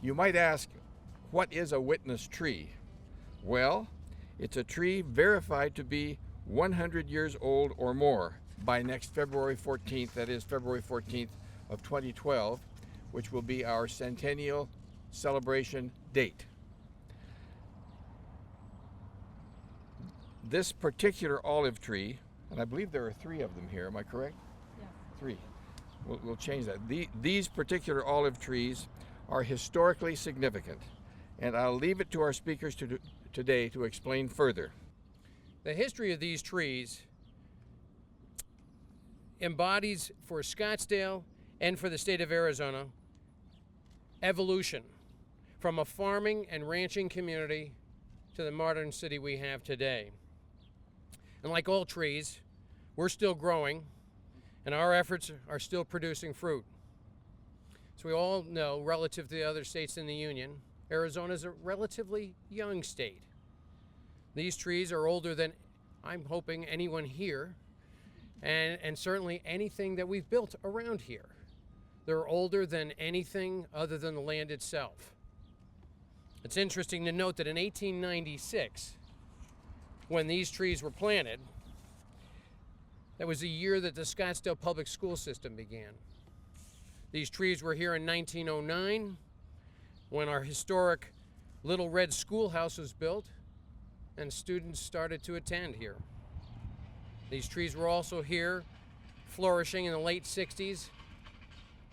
You might ask, what is a witness tree? Well, it's a tree verified to be 100 years old or more by next February 14th, that is February 14th of 2012, which will be our centennial celebration date. This particular olive tree, and I believe there are 3 of them here, am I correct? Yeah. 3. We'll change that. These particular olive trees are historically significant, and I'll leave it to our speakers today to explain further. The history of these trees embodies for Scottsdale and for the state of Arizona evolution from a farming and ranching community to the modern city we have today. And like all trees, we're still growing, and our efforts are still producing fruit. So we all know, relative to the other states in the Union, Arizona is a relatively young state. These trees are older than, I'm hoping, anyone here, and certainly anything that we've built around here. They're older than anything other than the land itself. It's interesting to note that in 1896, when these trees were planted, that was the year that the Scottsdale public school system began. These trees were here in 1909 when our historic Little Red Schoolhouse was built and students started to attend here. These trees were also here flourishing in the late 60s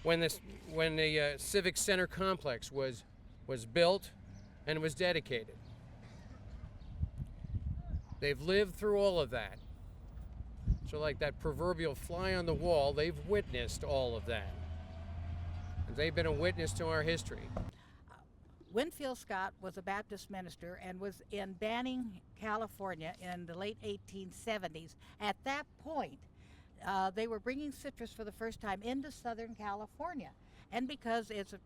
when the Civic Center complex was built and was dedicated. They've lived through all of that. So like that proverbial fly on the wall, they've witnessed all of that. They've been a witness to our history. Winfield Scott was a Baptist minister and was in Banning, California in the late 1870s. At that point, they were bringing citrus for the first time into Southern California. And because it's a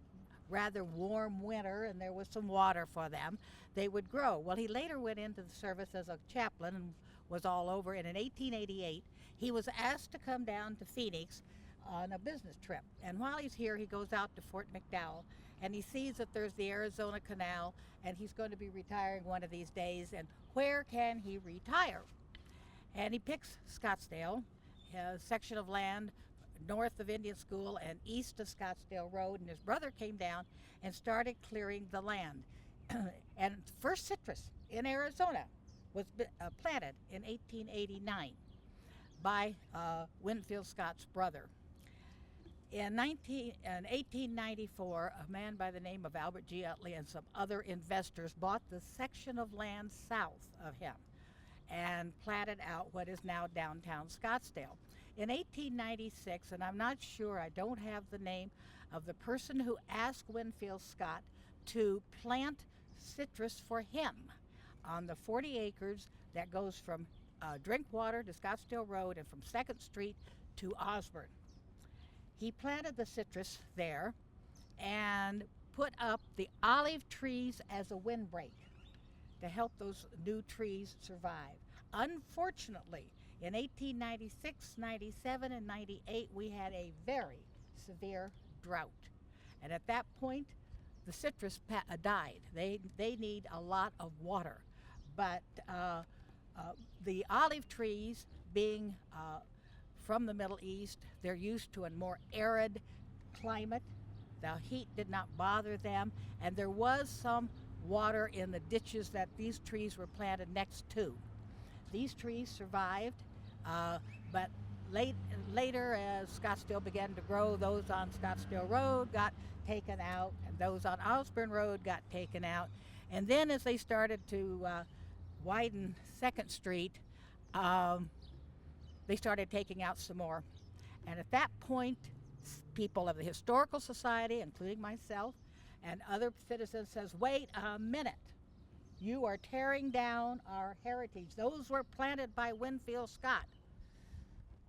rather warm winter and there was some water for them, they would grow. Well, he later went into the service as a chaplain and was all over. And in 1888, he was asked to come down to Phoenix on a business trip. And while he's here, he goes out to Fort McDowell and he sees that there's the Arizona Canal and he's going to be retiring one of these days. And where can he retire? And he picks Scottsdale, a section of land north of Indian School and east of Scottsdale Road, and his brother came down and started clearing the land. And first citrus in Arizona was planted in 1889 by Winfield Scott's brother. In 1894, a man by the name of Albert G. Utley and some other investors bought the section of land south of him and platted out what is now downtown Scottsdale. In 1896, and I'm not sure, I don't have the name of the person who asked Winfield Scott to plant citrus for him on the 40 acres that goes from Drinkwater to Scottsdale Road and from 2nd Street to Osborne. He planted the citrus there and put up the olive trees as a windbreak to help those new trees survive. Unfortunately, in 1896, 97, and 98, we had a very severe drought. And at that point, the citrus died. They need a lot of water. But the olive trees, being from the Middle East, they're used to a more arid climate. The heat did not bother them, and there was some water in the ditches that these trees were planted next to. These trees survived, but later as Scottsdale began to grow, those on Scottsdale Road got taken out, and those on Osborne Road got taken out. And then as they started to widen 2nd Street, they started taking out some more. And at that point, people of the Historical Society, including myself, and other citizens says, wait a minute. You are tearing down our heritage. Those were planted by Winfield Scott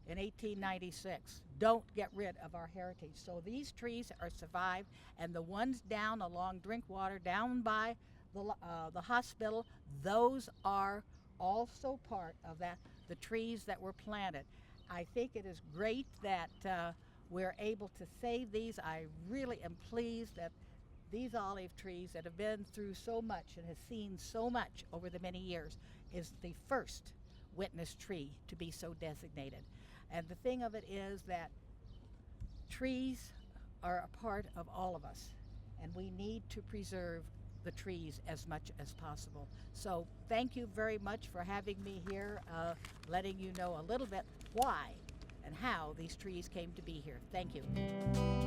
in 1896. Don't get rid of our heritage. So these trees are survived, and the ones down along Drinkwater, down by the hospital, those are also part of that, the trees that were planted. I think it is great that we're able to save these. I really am pleased that these olive trees that have been through so much and has seen so much over the many years is the first witness tree to be so designated. And the thing of it is that trees are a part of all of us, and we need to preserve the trees as much as possible. So thank you very much for having me here, letting you know a little bit why and how these trees came to be here. Thank you.